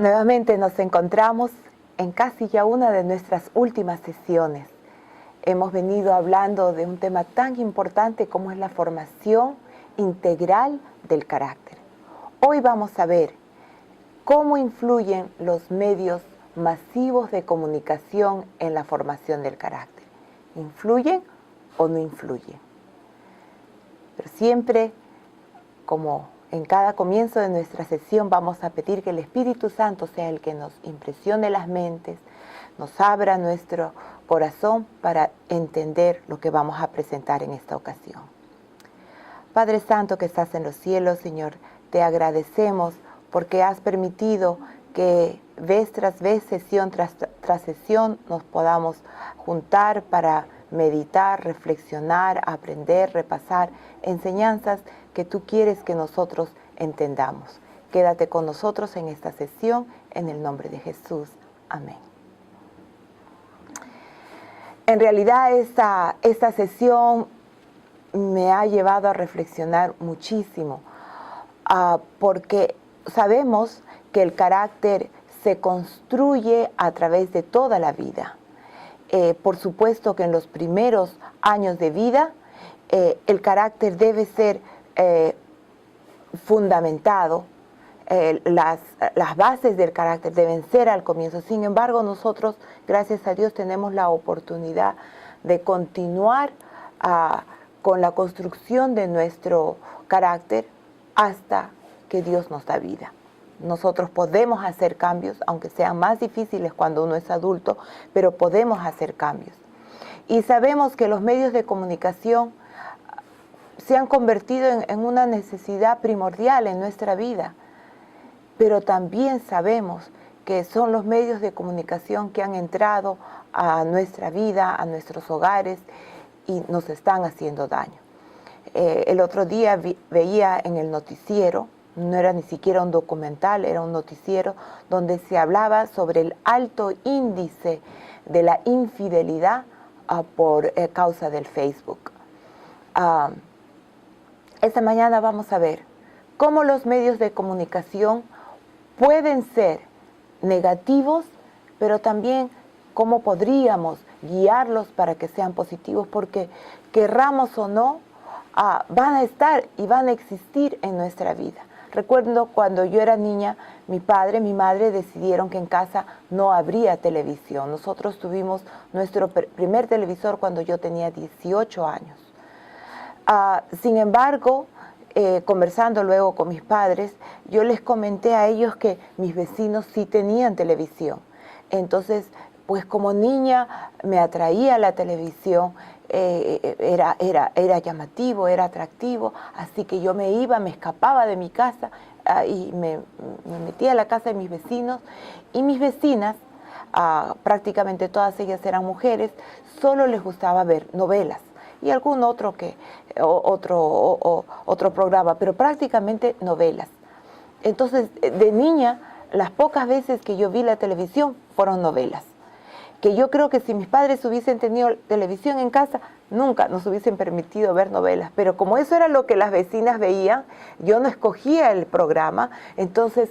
Nuevamente nos encontramos en casi ya una de nuestras últimas sesiones. Hemos venido hablando de un tema tan importante como es la formación integral del carácter. Hoy vamos a ver cómo influyen los medios masivos de comunicación en la formación del carácter. ¿Influyen o no influyen? Pero siempre, como en cada comienzo de nuestra sesión, vamos a pedir que el Espíritu Santo sea el que nos impresione las mentes, nos abra nuestro corazón para entender lo que vamos a presentar en esta ocasión. Padre Santo que estás en los cielos, Señor, te agradecemos porque has permitido que vez tras vez, sesión tras sesión, nos podamos juntar para meditar, reflexionar, aprender, repasar enseñanzas que tú quieres que nosotros entendamos. Quédate con nosotros en esta sesión, en el nombre de Jesús. Amén. En realidad esta sesión me ha llevado a reflexionar muchísimo, porque sabemos que el carácter se construye a través de toda la vida. Por supuesto que en los primeros años de vida el carácter debe ser fundamentado, las bases del carácter deben ser al comienzo. Sin embargo, nosotros, gracias a Dios, tenemos la oportunidad de continuar con la construcción de nuestro carácter hasta que Dios nos da vida. Nosotros podemos hacer cambios, aunque sean más difíciles cuando uno es adulto, pero podemos hacer cambios. Y sabemos que los medios de comunicación se han convertido en una necesidad primordial en nuestra vida, pero también sabemos que son los medios de comunicación que han entrado a nuestra vida, a nuestros hogares y nos están haciendo daño. El otro día veía en el noticiero, no era ni siquiera un documental, era un noticiero donde se hablaba sobre el alto índice de la infidelidad por causa del Facebook. Esta mañana vamos a ver cómo los medios de comunicación pueden ser negativos, pero también cómo podríamos guiarlos para que sean positivos, porque querramos o no, van a estar y van a existir en nuestra vida. Recuerdo cuando yo era niña, mi padre y mi madre decidieron que en casa no habría televisión. Nosotros tuvimos nuestro primer televisor cuando yo tenía 18 años. Sin embargo, conversando luego con mis padres, yo les comenté a ellos que mis vecinos sí tenían televisión. Entonces, pues como niña me atraía la televisión, era llamativo, era atractivo, así que yo me escapaba de mi casa y me metía a la casa de mis vecinos, y mis vecinas, prácticamente todas ellas eran mujeres, solo les gustaba ver novelas y algún otro programa, pero prácticamente novelas. Entonces, de niña, las pocas veces que yo vi la televisión fueron novelas, que yo creo que si mis padres hubiesen tenido televisión en casa, nunca nos hubiesen permitido ver novelas. Pero como eso era lo que las vecinas veían, yo no escogía el programa, entonces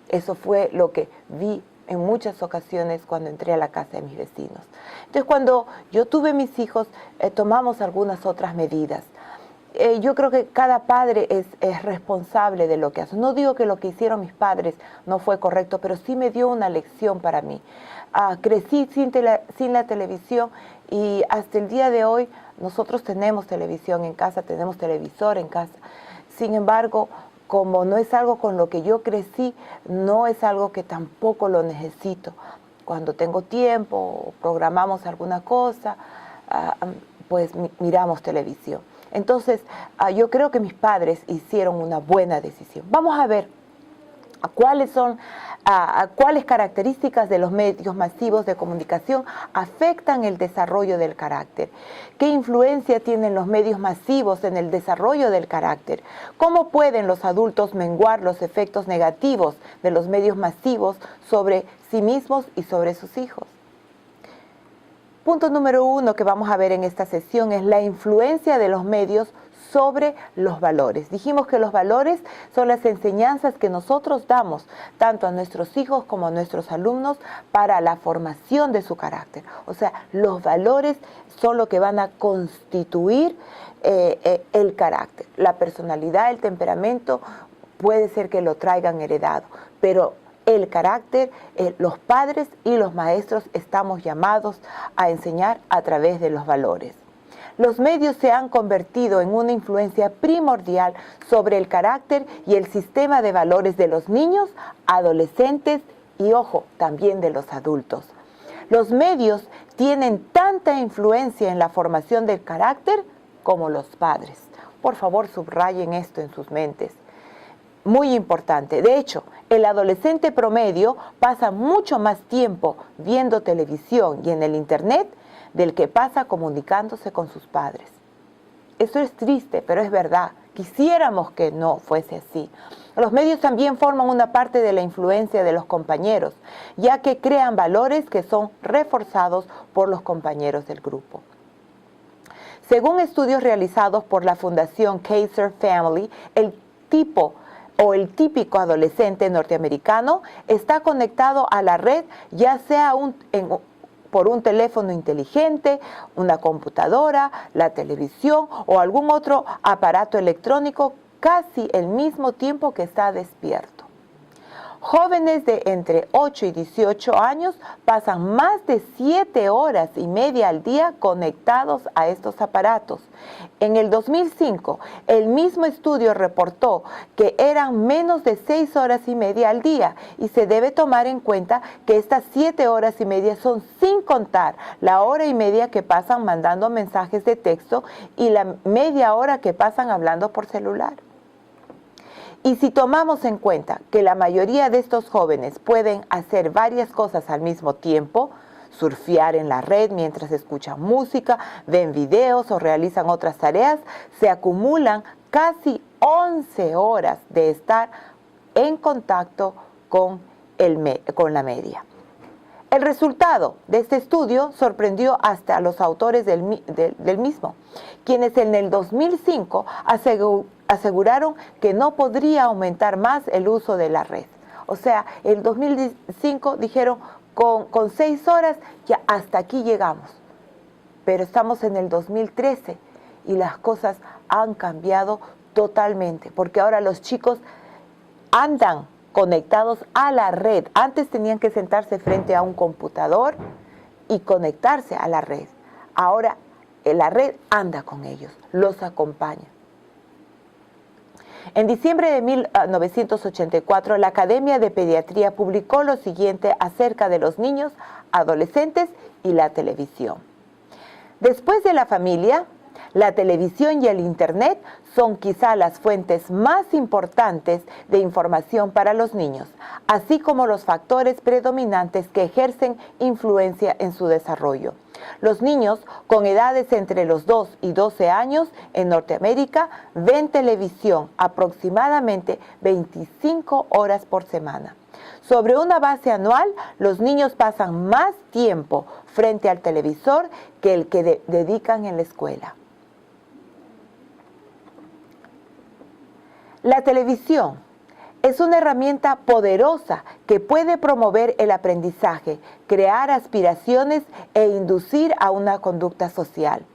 eso fue lo que vi en muchas ocasiones cuando entré a la casa de mis vecinos. Entonces, cuando yo tuve mis hijos, tomamos algunas otras medidas. Yo creo que cada padre es responsable de lo que hace. No digo que lo que hicieron mis padres no fue correcto, pero sí me dio una lección para mí. Crecí sin la televisión y hasta el día de hoy nosotros tenemos televisión en casa, tenemos televisor en casa. Sin embargo, como no es algo con lo que yo crecí, no es algo que tampoco lo necesito. Cuando tengo tiempo, programamos alguna cosa, pues miramos televisión. Entonces, yo creo que mis padres hicieron una buena decisión. Vamos a ver cuáles características de los medios masivos de comunicación afectan el desarrollo del carácter. ¿Qué influencia tienen los medios masivos en el desarrollo del carácter? ¿Cómo pueden los adultos menguar los efectos negativos de los medios masivos sobre sí mismos y sobre sus hijos? Punto número 1 que vamos a ver en esta sesión es la influencia de los medios sobre los valores. Dijimos que los valores son las enseñanzas que nosotros damos tanto a nuestros hijos como a nuestros alumnos para la formación de su carácter. O sea, los valores son lo que van a constituir el carácter. La personalidad, el temperamento, puede ser que lo traigan heredado, pero el carácter, los padres y los maestros estamos llamados a enseñar a través de los valores. Los medios se han convertido en una influencia primordial sobre el carácter y el sistema de valores de los niños, adolescentes y, ojo, también de los adultos. Los medios tienen tanta influencia en la formación del carácter como los padres. Por favor, subrayen esto en sus mentes. Muy importante. De hecho, el adolescente promedio pasa mucho más tiempo viendo televisión y en el internet del que pasa comunicándose con sus padres. Eso es triste, pero es verdad. Quisiéramos que no fuese así. Los medios también forman una parte de la influencia de los compañeros, ya que crean valores que son reforzados por los compañeros del grupo. Según estudios realizados por la Fundación Kaiser Family, el típico adolescente norteamericano está conectado a la red, ya sea por un teléfono inteligente, una computadora, la televisión o algún otro aparato electrónico casi el mismo tiempo que está despierto. Jóvenes de entre 8 y 18 años pasan más de 7 horas y media al día conectados a estos aparatos. En el 2005, el mismo estudio reportó que eran menos de 6 horas y media al día y se debe tomar en cuenta que estas 7 horas y media son sin contar la hora y media que pasan mandando mensajes de texto y la media hora que pasan hablando por celular. Y si tomamos en cuenta que la mayoría de estos jóvenes pueden hacer varias cosas al mismo tiempo, surfear en la red mientras escuchan música, ven videos o realizan otras tareas, se acumulan casi 11 horas de estar en contacto con la media. El resultado de este estudio sorprendió hasta a los autores del mismo, quienes en el 2005 aseguraron que no podría aumentar más el uso de la red. O sea, en el 2005 dijeron, con 6 horas ya hasta aquí llegamos. Pero estamos en el 2013 y las cosas han cambiado totalmente, porque ahora los chicos andan conectados a la red. Antes tenían que sentarse frente a un computador y conectarse a la red. Ahora la red anda con ellos, los acompaña. En diciembre de 1984, la Academia de Pediatría publicó lo siguiente acerca de los niños, adolescentes y la televisión. Después de la familia, la televisión y el Internet son quizá las fuentes más importantes de información para los niños, así como los factores predominantes que ejercen influencia en su desarrollo. Los niños con edades entre los 2 y 12 años en Norteamérica ven televisión aproximadamente 25 horas por semana. Sobre una base anual, los niños pasan más tiempo frente al televisor que el que dedican en la escuela. La televisión es una herramienta poderosa que puede promover el aprendizaje, crear aspiraciones e inducir a una conducta social.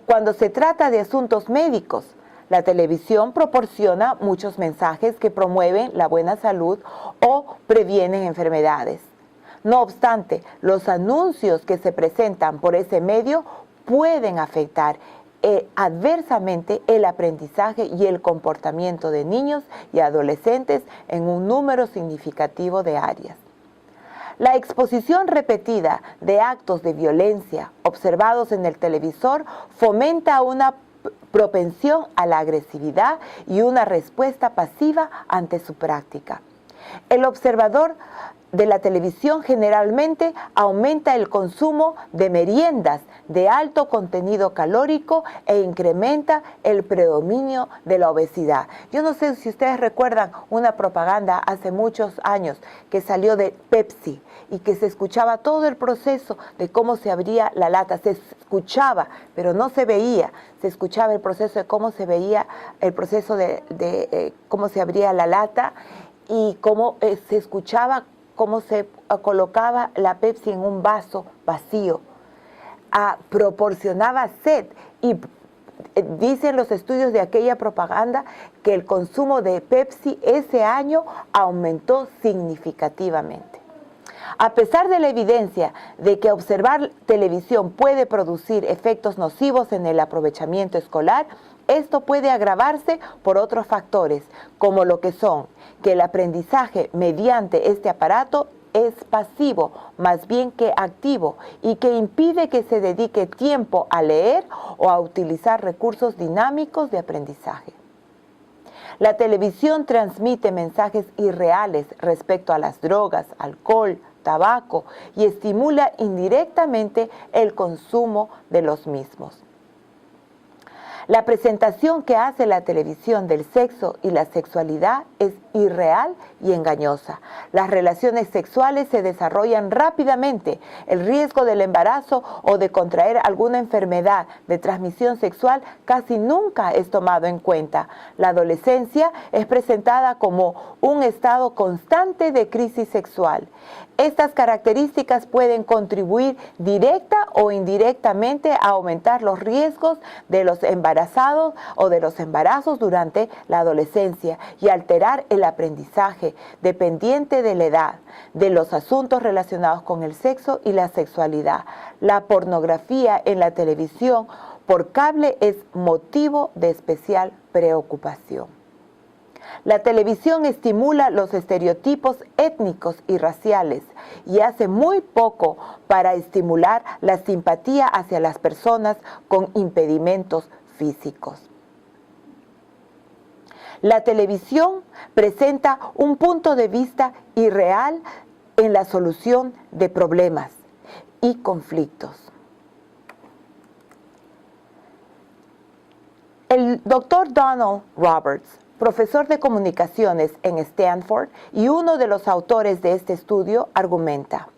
Cuando se trata de asuntos médicos, la televisión proporciona muchos mensajes que promueven la buena salud o previenen enfermedades. No obstante, los anuncios que se presentan por ese medio pueden afectar adversamente el aprendizaje y el comportamiento de niños y adolescentes en un número significativo de áreas. La exposición repetida de actos de violencia observados en el televisor fomenta una propensión a la agresividad y una respuesta pasiva ante su práctica. El observador de la televisión generalmente aumenta el consumo de meriendas de alto contenido calórico e incrementa el predominio de la obesidad. Yo no sé si ustedes recuerdan una propaganda hace muchos años que salió de Pepsi y que se escuchaba todo el proceso de cómo se abría la lata. Se escuchaba, pero no se veía. Se escuchaba el proceso de cómo se veía, el proceso de cómo se abría la lata y cómo se escuchaba cómo se colocaba la Pepsi en un vaso vacío. Proporcionaba sed y dicen los estudios de aquella propaganda que el consumo de Pepsi ese año aumentó significativamente. A pesar de la evidencia de que observar televisión puede producir efectos nocivos en el aprovechamiento escolar, esto puede agravarse por otros factores, como lo que son que el aprendizaje mediante este aparato es pasivo, más bien que activo, y que impide que se dedique tiempo a leer o a utilizar recursos dinámicos de aprendizaje. La televisión transmite mensajes irreales respecto a las drogas, alcohol, tabaco y estimula indirectamente el consumo de los mismos. La presentación que hace la televisión del sexo y la sexualidad es irreal y engañosa. Las relaciones sexuales se desarrollan rápidamente. El riesgo del embarazo o de contraer alguna enfermedad de transmisión sexual casi nunca es tomado en cuenta. La adolescencia es presentada como un estado constante de crisis sexual. Estas características pueden contribuir directa o indirectamente a aumentar los riesgos de los embarazados o de los embarazos durante la adolescencia y alterar el aprendizaje dependiente de la edad, de los asuntos relacionados con el sexo y la sexualidad. La pornografía en la televisión por cable es motivo de especial preocupación. La televisión estimula los estereotipos étnicos y raciales y hace muy poco para estimular la simpatía hacia las personas con impedimentos físicos. La televisión presenta un punto de vista irreal en la solución de problemas y conflictos. El doctor Donald Roberts, profesor de comunicaciones en Stanford y uno de los autores de este estudio, argumenta: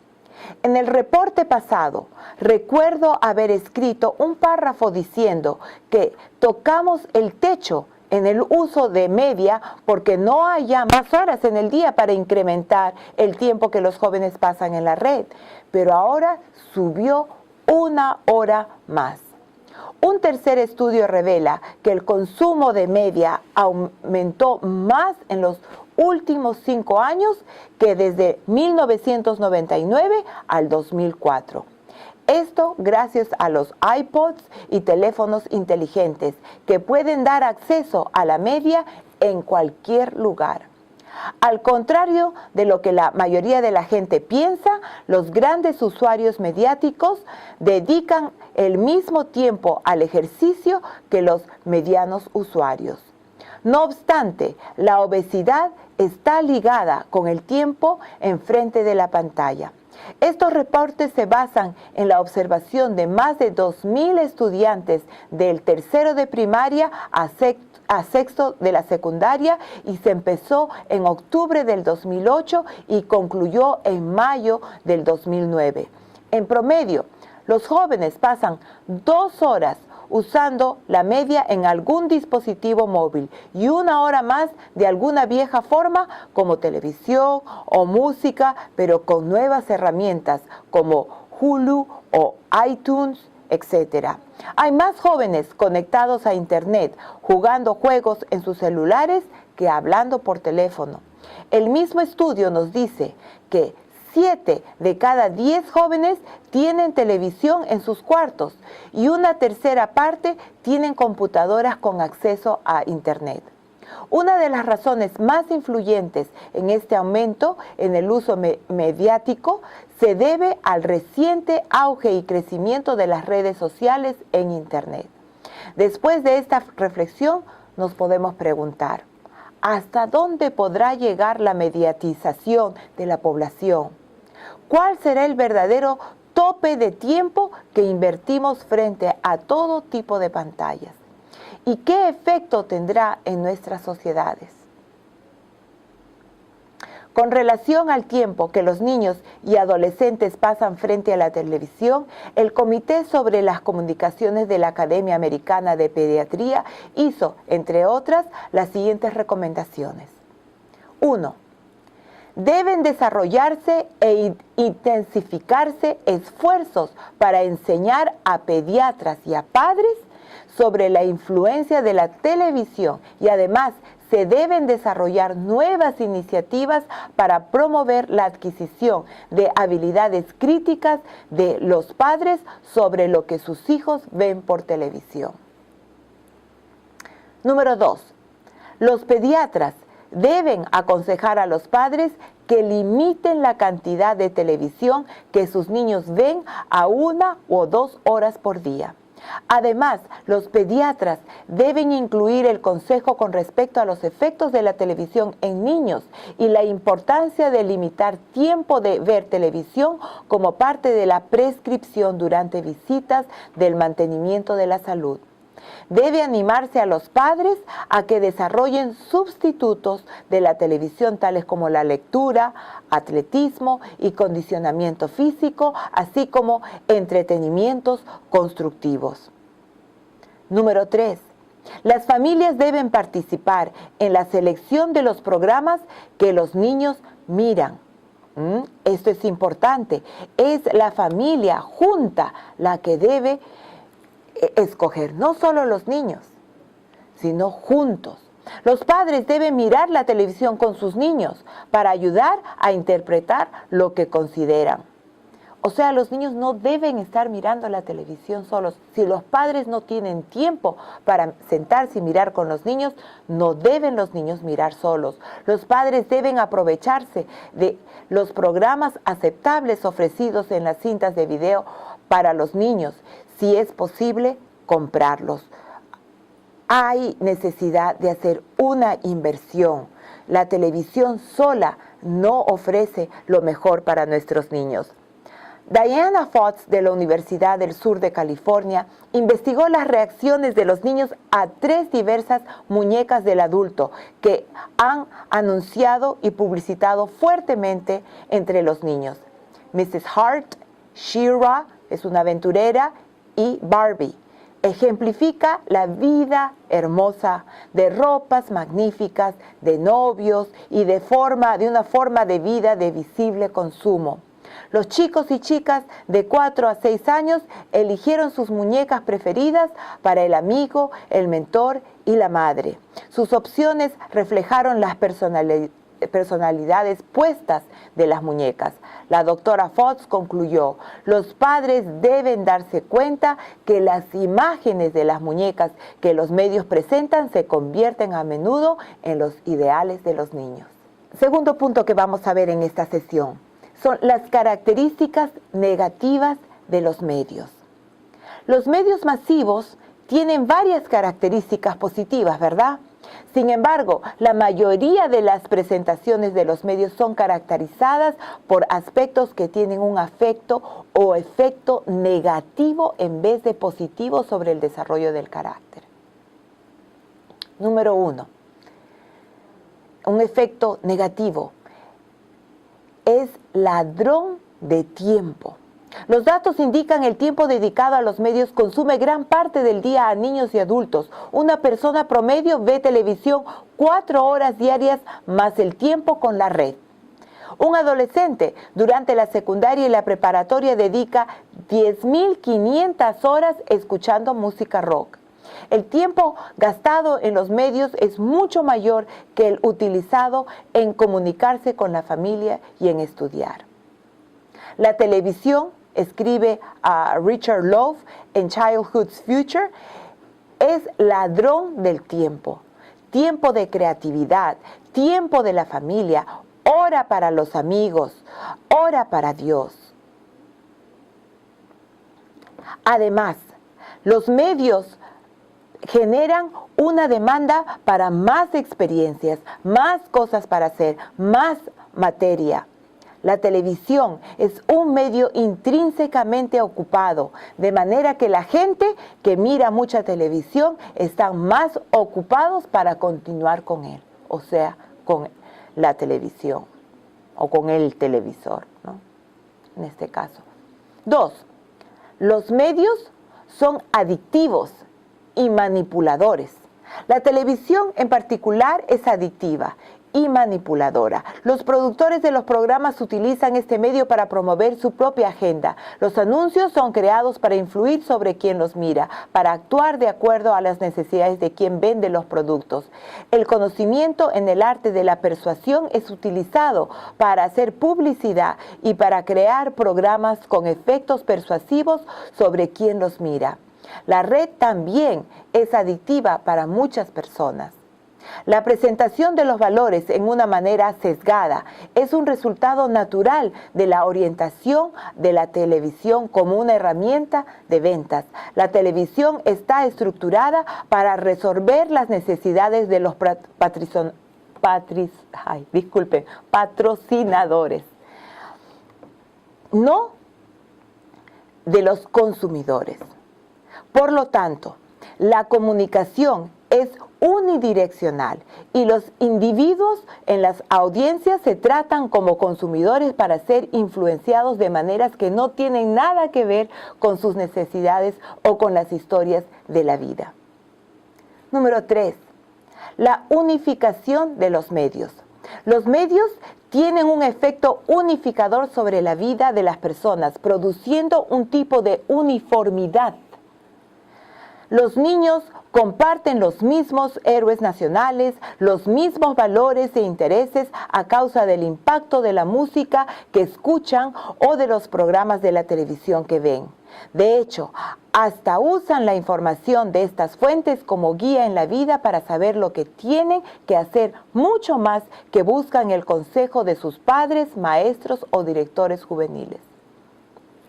en el reporte pasado, recuerdo haber escrito un párrafo diciendo que tocamos el techo en el uso de media porque no hay ya más horas en el día para incrementar el tiempo que los jóvenes pasan en la red, pero ahora subió 1 hora más. Un tercer estudio revela que el consumo de media aumentó más en los últimos 5 años que desde 1999 al 2004. Esto gracias a los iPods y teléfonos inteligentes que pueden dar acceso a la media en cualquier lugar. Al contrario de lo que la mayoría de la gente piensa, los grandes usuarios mediáticos dedican el mismo tiempo al ejercicio que los medianos usuarios. No obstante, la obesidad está ligada con el tiempo enfrente de la pantalla. Estos reportes se basan en la observación de más de 2,000 estudiantes del tercero de primaria a sexto de la secundaria y se empezó en octubre del 2008 y concluyó en mayo del 2009. En promedio, los jóvenes pasan 2 horas usando la media en algún dispositivo móvil y 1 hora más de alguna vieja forma como televisión o música, pero con nuevas herramientas como Hulu o iTunes, etc. Hay más jóvenes conectados a Internet jugando juegos en sus celulares que hablando por teléfono. El mismo estudio nos dice que 7 de cada 10 jóvenes tienen televisión en sus cuartos y una tercera parte tienen computadoras con acceso a Internet. Una de las razones más influyentes en este aumento en el uso mediático se debe al reciente auge y crecimiento de las redes sociales en Internet. Después de esta reflexión, nos podemos preguntar: ¿Hasta dónde podrá llegar la mediatización de la población? ¿Cuál será el verdadero tope de tiempo que invertimos frente a todo tipo de pantallas? ¿Y qué efecto tendrá en nuestras sociedades? Con relación al tiempo que los niños y adolescentes pasan frente a la televisión, el Comité sobre las Comunicaciones de la Academia Americana de Pediatría hizo, entre otras, las siguientes recomendaciones. 1. Deben desarrollarse e intensificarse esfuerzos para enseñar a pediatras y a padres sobre la influencia de la televisión y además se deben desarrollar nuevas iniciativas para promover la adquisición de habilidades críticas de los padres sobre lo que sus hijos ven por televisión. Número 2. Los pediatras deben aconsejar a los padres que limiten la cantidad de televisión que sus niños ven a 1 o 2 horas por día. Además, los pediatras deben incluir el consejo con respecto a los efectos de la televisión en niños y la importancia de limitar tiempo de ver televisión como parte de la prescripción durante visitas del mantenimiento de la salud. Debe animarse a los padres a que desarrollen sustitutos de la televisión tales como la lectura, atletismo y condicionamiento físico, así como entretenimientos constructivos. Número 3. Las familias deben participar en la selección de los programas que los niños miran. Esto es importante. Es la familia junta la que debe escoger, no solo los niños, sino juntos. Los padres deben mirar la televisión con sus niños para ayudar a interpretar lo que consideran. O sea, los niños no deben estar mirando la televisión solos. Si los padres no tienen tiempo para sentarse y mirar con los niños, no deben los niños mirar solos. Los padres deben aprovecharse de los programas aceptables ofrecidos en las cintas de video para los niños. Si es posible, comprarlos. Hay necesidad de hacer una inversión. La televisión sola no ofrece lo mejor para nuestros niños. Diana Fox de la Universidad del Sur de California investigó las reacciones de los niños a 3 diversas muñecas del adulto que han anunciado y publicitado fuertemente entre los niños. Mrs. Hart, She-Ra, es una aventurera, y Barbie. Ejemplifica la vida hermosa de ropas magníficas, de novios y de una forma de vida de visible consumo. Los chicos y chicas de 4 a 6 años eligieron sus muñecas preferidas para el amigo, el mentor y la madre. Sus opciones reflejaron las personalidades puestas de las muñecas. La doctora Fox concluyó: los padres deben darse cuenta que las imágenes de las muñecas que los medios presentan se convierten a menudo en los ideales de los niños. Segundo punto que vamos a ver en esta sesión son las características negativas de los medios. Los medios masivos tienen varias características positivas, ¿verdad? Sin embargo, la mayoría de las presentaciones de los medios son caracterizadas por aspectos que tienen un afecto o efecto negativo en vez de positivo sobre el desarrollo del carácter. Número 1. Un efecto negativo es ladrón de tiempo. Los datos indican el tiempo dedicado a los medios consume gran parte del día a niños y adultos. Una persona promedio ve televisión 4 horas diarias más el tiempo con la red. Un adolescente durante la secundaria y la preparatoria dedica 10.500 horas escuchando música rock. El tiempo gastado en los medios es mucho mayor que el utilizado en comunicarse con la familia y en estudiar. La televisión, escribe a Richard Louv en Childhood's Future, es ladrón del tiempo. Tiempo de creatividad, tiempo de la familia, hora para los amigos, hora para Dios. Además, los medios generan una demanda para más experiencias, más cosas para hacer, más materia. La televisión es un medio intrínsecamente ocupado, de manera que la gente que mira mucha televisión están más ocupados para continuar con él, o sea, con la televisión o con el televisor, ¿no? En este caso. 2. Los medios son adictivos y manipuladores. La televisión en particular es adictiva y manipuladora. Los productores de los programas utilizan este medio para promover su propia agenda. Los anuncios son creados para influir sobre quien los mira, para actuar de acuerdo a las necesidades de quien vende los productos. El conocimiento en el arte de la persuasión es utilizado para hacer publicidad y para crear programas con efectos persuasivos sobre quien los mira. La red también es adictiva para muchas personas. La presentación de los valores en una manera sesgada es un resultado natural de la orientación de la televisión como una herramienta de ventas. La televisión está estructurada para resolver las necesidades de los patrocinadores, no de los consumidores. Por lo tanto, la comunicación es unidireccional y los individuos en las audiencias se tratan como consumidores para ser influenciados de maneras que no tienen nada que ver con sus necesidades o con las historias de la vida. Número 3. La unificación de los medios. Los medios tienen un efecto unificador sobre la vida de las personas, produciendo un tipo de uniformidad. Los niños comparten los mismos héroes nacionales, los mismos valores e intereses a causa del impacto de la música que escuchan o de los programas de la televisión que ven. De hecho, hasta usan la información de estas fuentes como guía en la vida para saber lo que tienen que hacer, mucho más que buscan el consejo de sus padres, maestros o directores juveniles.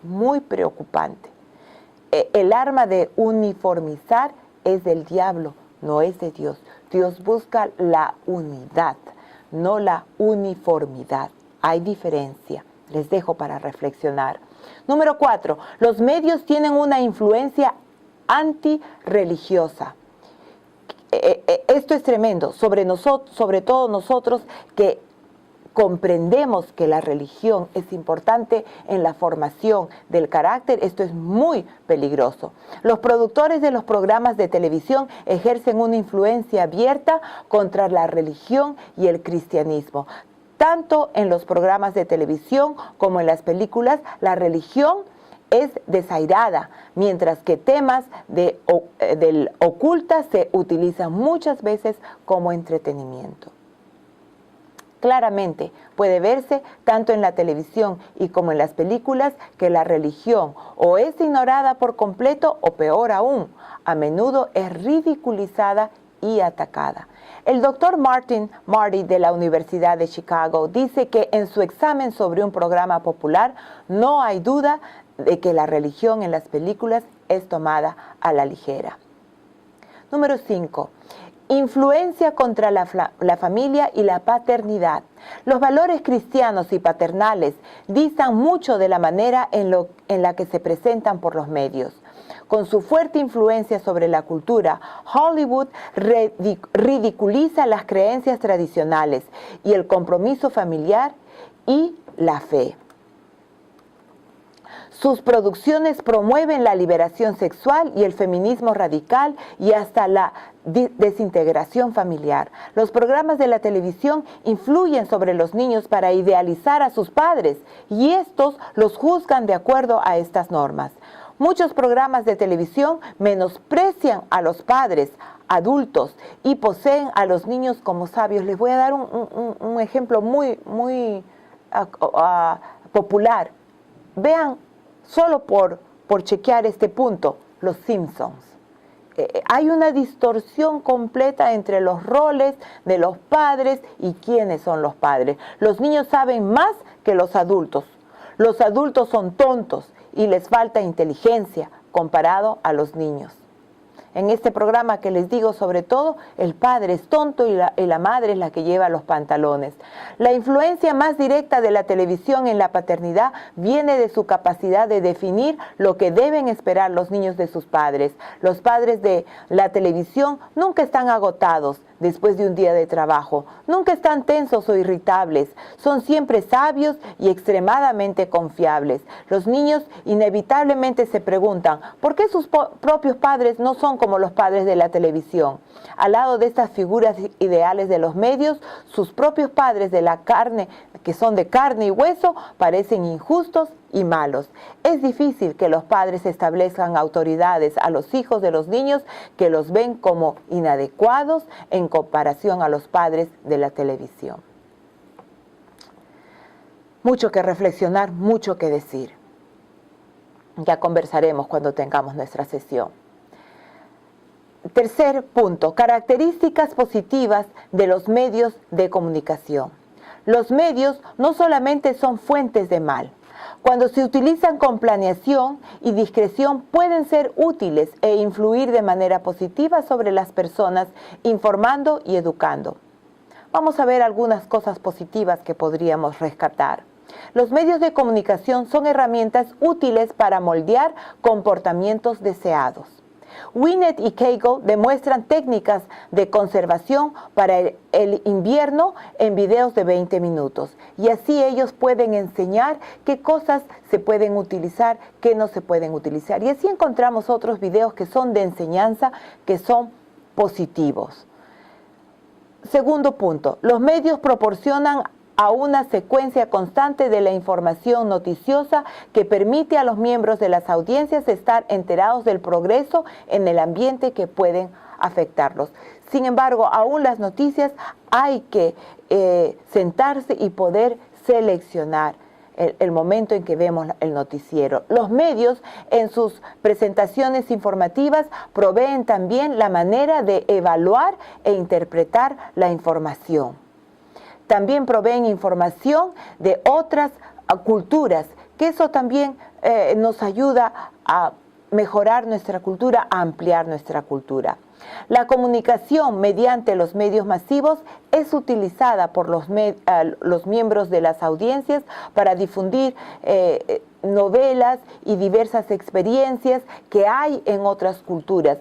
Muy preocupante. El arma de uniformizar es del diablo, no es de Dios. Dios busca la unidad, no la uniformidad. Hay diferencia. Les dejo para reflexionar. Número 4. Los medios tienen una influencia antirreligiosa. Esto es tremendo, sobre todo nosotros que comprendemos que la religión es importante en la formación del carácter. Esto es muy peligroso. Los productores de los programas de televisión ejercen una influencia abierta contra la religión y el cristianismo. Tanto en los programas de televisión como en las películas, la religión es desairada, mientras que temas del oculta se utilizan muchas veces como entretenimiento. Claramente puede verse tanto en la televisión y como en las películas que la religión o es ignorada por completo o peor aún, a menudo es ridiculizada y atacada. El doctor Martin Marty de la Universidad de Chicago dice que en su examen sobre un programa popular no hay duda de que la religión en las películas es tomada a la ligera. Número 5. Influencia contra la familia y la paternidad. Los valores cristianos y paternales distan mucho de la manera en la que se presentan por los medios. Con su fuerte influencia sobre la cultura, Hollywood ridiculiza las creencias tradicionales y el compromiso familiar y la fe. Sus producciones promueven la liberación sexual y el feminismo radical y hasta la desintegración familiar. Los programas de la televisión influyen sobre los niños para idealizar a sus padres y estos los juzgan de acuerdo a estas normas. Muchos programas de televisión menosprecian a los padres adultos y poseen a los niños como sabios. Les voy a dar un ejemplo muy popular. Vean, solo por chequear este punto, Los Simpsons. Hay una distorsión completa entre los roles de los padres y quiénes son los padres. Los niños saben más que los adultos. Los adultos son tontos y les falta inteligencia comparado a los niños. En este programa que les digo, sobre todo, el padre es tonto y la madre es la que lleva los pantalones. La influencia más directa de la televisión en la paternidad viene de su capacidad de definir lo que deben esperar los niños de sus padres. Los padres de la televisión nunca están agotados después de un día de trabajo, nunca están tensos o irritables, son siempre sabios y extremadamente confiables. Los niños inevitablemente se preguntan, ¿por qué sus propios padres no son como los padres de la televisión? Al lado de estas figuras ideales de los medios, sus propios padres de la carne, que son de carne y hueso, parecen injustos y malos. Es difícil que los padres establezcan autoridades a los hijos de los niños que los ven como inadecuados en comparación a los padres de la televisión. Mucho que reflexionar, mucho que decir. Ya conversaremos cuando tengamos nuestra sesión. Tercer punto, características positivas de los medios de comunicación. Los medios no solamente son fuentes de mal. Cuando se utilizan con planeación y discreción pueden ser útiles e influir de manera positiva sobre las personas, informando y educando. Vamos a ver algunas cosas positivas que podríamos rescatar. Los medios de comunicación son herramientas útiles para moldear comportamientos deseados. Winnet y Kagel demuestran técnicas de conservación para el invierno en videos de 20 minutos. Y así ellos pueden enseñar qué cosas se pueden utilizar, qué no se pueden utilizar. Y así encontramos otros videos que son de enseñanza, que son positivos. Segundo punto, los medios proporcionan a una secuencia constante de la información noticiosa que permite a los miembros de las audiencias estar enterados del progreso en el ambiente que pueden afectarlos. Sin embargo, aún las noticias hay que sentarse y poder seleccionar el momento en que vemos el noticiero. Los medios en sus presentaciones informativas proveen también la manera de evaluar e interpretar la información. También proveen información de otras culturas, que eso también nos ayuda a mejorar nuestra cultura, a ampliar nuestra cultura. La comunicación mediante los medios masivos es utilizada por los miembros de las audiencias para difundir novelas y diversas experiencias que hay en otras culturas.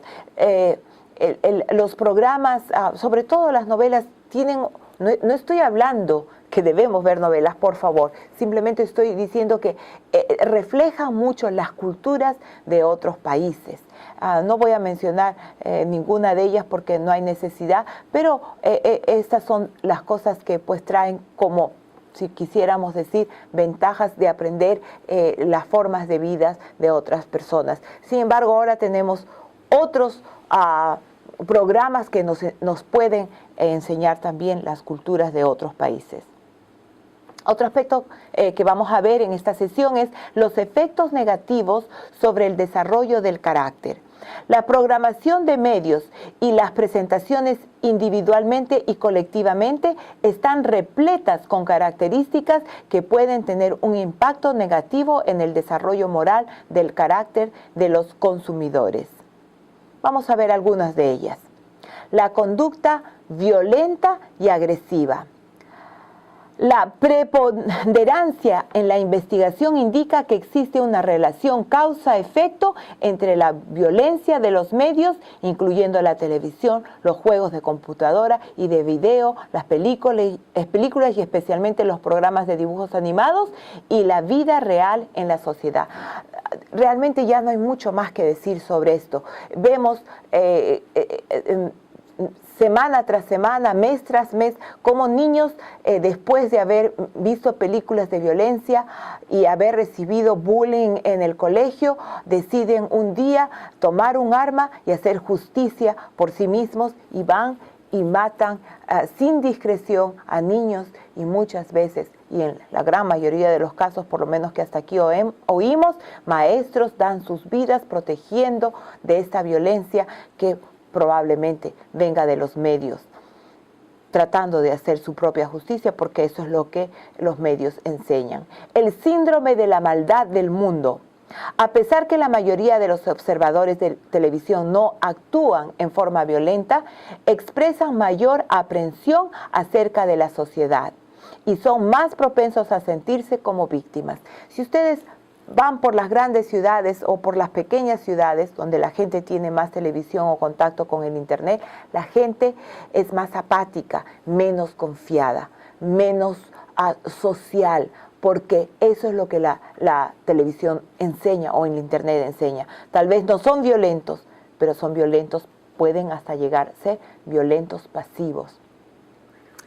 Los programas, sobre todo las novelas, tienen... No estoy hablando que debemos ver novelas, por favor. Simplemente estoy diciendo que reflejan mucho las culturas de otros países. No voy a mencionar ninguna de ellas porque no hay necesidad, pero estas son las cosas que pues traen como, si quisiéramos decir, ventajas de aprender las formas de vida de otras personas. Sin embargo, ahora tenemos otros programas que nos pueden enseñar también las culturas de otros países. Otro aspecto que vamos a ver en esta sesión es los efectos negativos sobre el desarrollo del carácter. La programación de medios y las presentaciones individualmente y colectivamente están repletas con características que pueden tener un impacto negativo en el desarrollo moral del carácter de los consumidores. Vamos a ver algunas de ellas. La conducta violenta y agresiva. La preponderancia en la investigación indica que existe una relación causa-efecto entre la violencia de los medios, incluyendo la televisión, los juegos de computadora y de video, las películas y especialmente los programas de dibujos animados, y la vida real en la sociedad. Realmente ya no hay mucho más que decir sobre esto. Vemos semana tras semana, mes tras mes, como niños, después de haber visto películas de violencia y haber recibido bullying en el colegio, deciden un día tomar un arma y hacer justicia por sí mismos y van y matan sin discreción a niños, y muchas veces, y en la gran mayoría de los casos, por lo menos que hasta aquí oímos, maestros dan sus vidas protegiendo de esta violencia que probablemente venga de los medios, tratando de hacer su propia justicia, porque eso es lo que los medios enseñan. El síndrome de la maldad del mundo. A pesar que la mayoría de los observadores de televisión no actúan en forma violenta, expresan mayor aprensión acerca de la sociedad y son más propensos a sentirse como víctimas. Si ustedes van por las grandes ciudades o por las pequeñas ciudades donde la gente tiene más televisión o contacto con el internet, la gente es más apática, menos confiada, menos social, porque eso es lo que la televisión enseña o el internet enseña. Tal vez no son violentos, pero son violentos, pueden hasta llegar a ser violentos pasivos.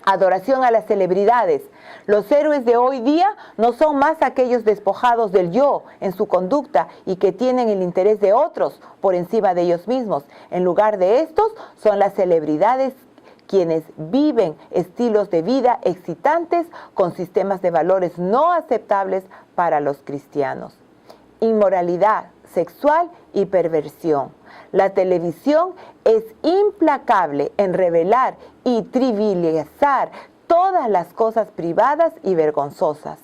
Adoración a las celebridades. Los héroes de hoy día no son más aquellos despojados del yo en su conducta y que tienen el interés de otros por encima de ellos mismos. En lugar de estos, son las celebridades quienes viven estilos de vida excitantes con sistemas de valores no aceptables para los cristianos. Inmoralidad sexual y perversión. La televisión es implacable en revelar y trivializar todas las cosas privadas y vergonzosas.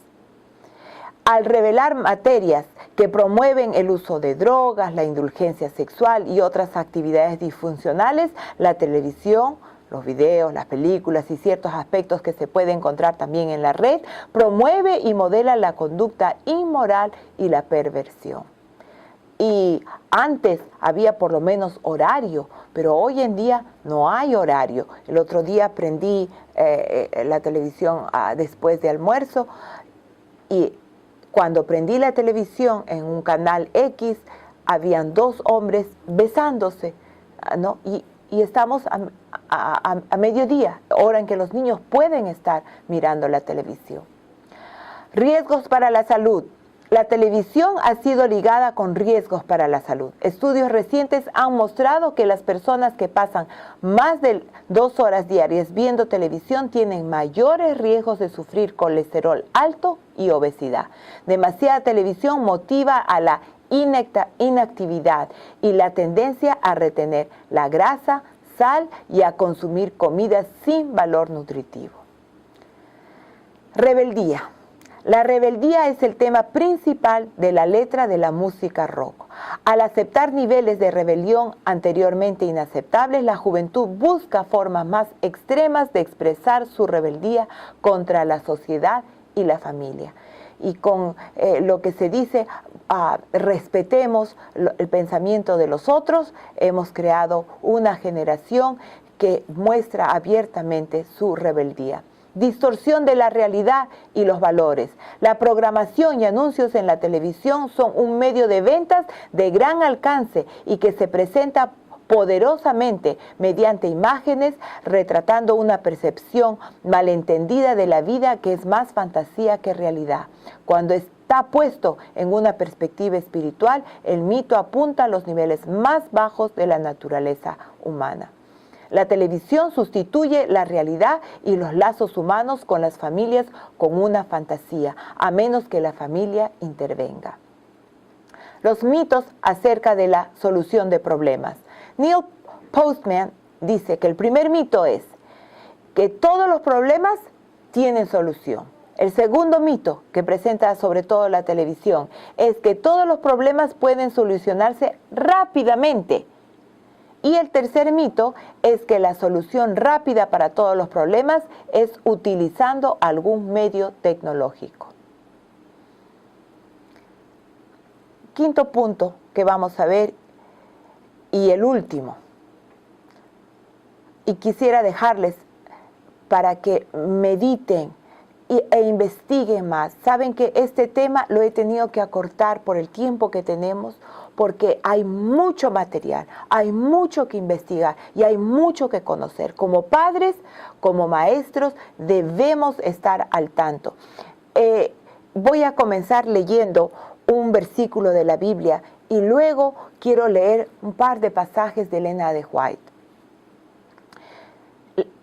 Al revelar materias que promueven el uso de drogas, la indulgencia sexual y otras actividades disfuncionales, la televisión, los videos, las películas y ciertos aspectos que se puede encontrar también en la red, promueve y modela la conducta inmoral y la perversión. Y antes había por lo menos horario, pero hoy en día no hay horario. El otro día prendí la televisión después de almuerzo y cuando prendí la televisión en un canal X, habían dos hombres besándose, ¿no? Y estamos a mediodía, hora en que los niños pueden estar mirando la televisión. Riesgos para la salud. La televisión ha sido ligada con riesgos para la salud. Estudios recientes han mostrado que las personas que pasan más de 2 horas diarias viendo televisión tienen mayores riesgos de sufrir colesterol alto y obesidad. Demasiada televisión motiva a la inactividad y la tendencia a retener la grasa, sal y a consumir comidas sin valor nutritivo. Rebeldía. La rebeldía es el tema principal de la letra de la música rock. Al aceptar niveles de rebelión anteriormente inaceptables, la juventud busca formas más extremas de expresar su rebeldía contra la sociedad y la familia. Y con lo que se dice, respetemos el pensamiento de los otros, hemos creado una generación que muestra abiertamente su rebeldía. Distorsión de la realidad y los valores. La programación y anuncios en la televisión son un medio de ventas de gran alcance y que se presenta poderosamente mediante imágenes retratando una percepción malentendida de la vida que es más fantasía que realidad. Cuando está puesto en una perspectiva espiritual, el mito apunta a los niveles más bajos de la naturaleza humana. La televisión sustituye la realidad y los lazos humanos con las familias con una fantasía, a menos que la familia intervenga. Los mitos acerca de la solución de problemas. Neil Postman dice que el primer mito es que todos los problemas tienen solución. El segundo mito que presenta sobre todo la televisión es que todos los problemas pueden solucionarse rápidamente. Y el tercer mito es que la solución rápida para todos los problemas es utilizando algún medio tecnológico. Quinto punto que vamos a ver y el último. Y quisiera dejarles para que mediten e investiguen más. Saben que este tema lo he tenido que acortar por el tiempo que tenemos, porque hay mucho material, hay mucho que investigar y hay mucho que conocer. Como padres, como maestros, debemos estar al tanto. Voy a comenzar leyendo un versículo de la Biblia y luego quiero leer un par de pasajes de Elena de White.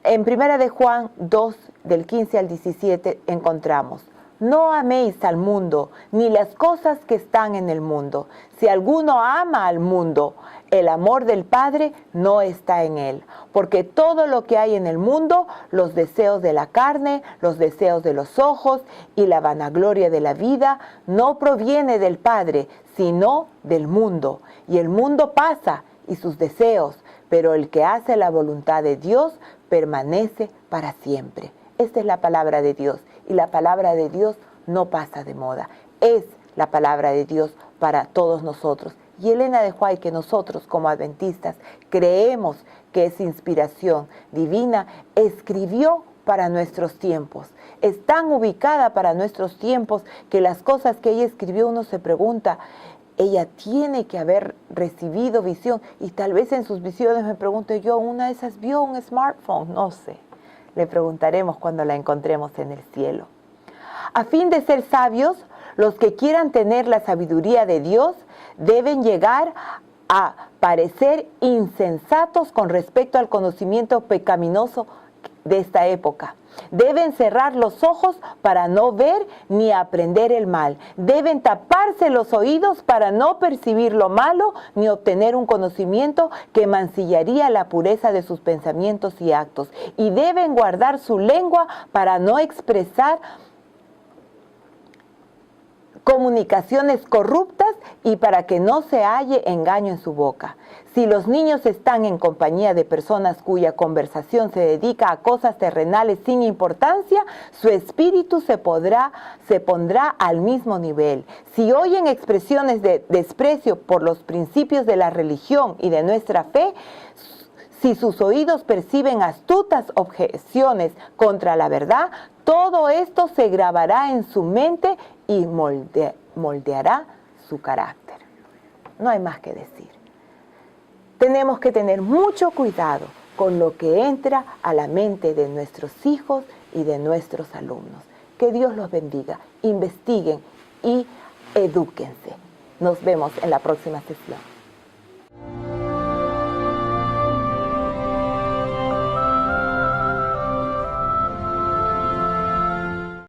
En 1 de Juan 2, del 15 al 17, encontramos: no améis al mundo, ni las cosas que están en el mundo. Si alguno ama al mundo, el amor del Padre no está en él, porque todo lo que hay en el mundo, los deseos de la carne, los deseos de los ojos y la vanagloria de la vida, no proviene del Padre, sino del mundo. Y el mundo pasa y sus deseos, pero el que hace la voluntad de Dios permanece para siempre. Esta es la palabra de Dios, y la palabra de Dios no pasa de moda. Es la palabra de Dios para todos nosotros. Y Elena de White, que nosotros como adventistas creemos que es inspiración divina, escribió para nuestros tiempos. Es tan ubicada para nuestros tiempos que las cosas que ella escribió uno se pregunta, ella tiene que haber recibido visión, y tal vez en sus visiones me pregunto yo, ¿una de esas vio un smartphone? No sé. Le preguntaremos cuando la encontremos en el cielo. A fin de ser sabios, los que quieran tener la sabiduría de Dios deben llegar a parecer insensatos con respecto al conocimiento pecaminoso de esta época. Deben cerrar los ojos para no ver ni aprender el mal. Deben taparse los oídos para no percibir lo malo ni obtener un conocimiento que mancillaría la pureza de sus pensamientos y actos. Y deben guardar su lengua para no expresar comunicaciones corruptas y para que no se halle engaño en su boca. Si los niños están en compañía de personas cuya conversación se dedica a cosas terrenales sin importancia, su espíritu se pondrá al mismo nivel. Si oyen expresiones de desprecio por los principios de la religión y de nuestra fe, si sus oídos perciben astutas objeciones contra la verdad, todo esto se grabará en su mente y moldeará su carácter. No hay más que decir. Tenemos que tener mucho cuidado con lo que entra a la mente de nuestros hijos y de nuestros alumnos. Que Dios los bendiga, investiguen y edúquense. Nos vemos en la próxima sesión.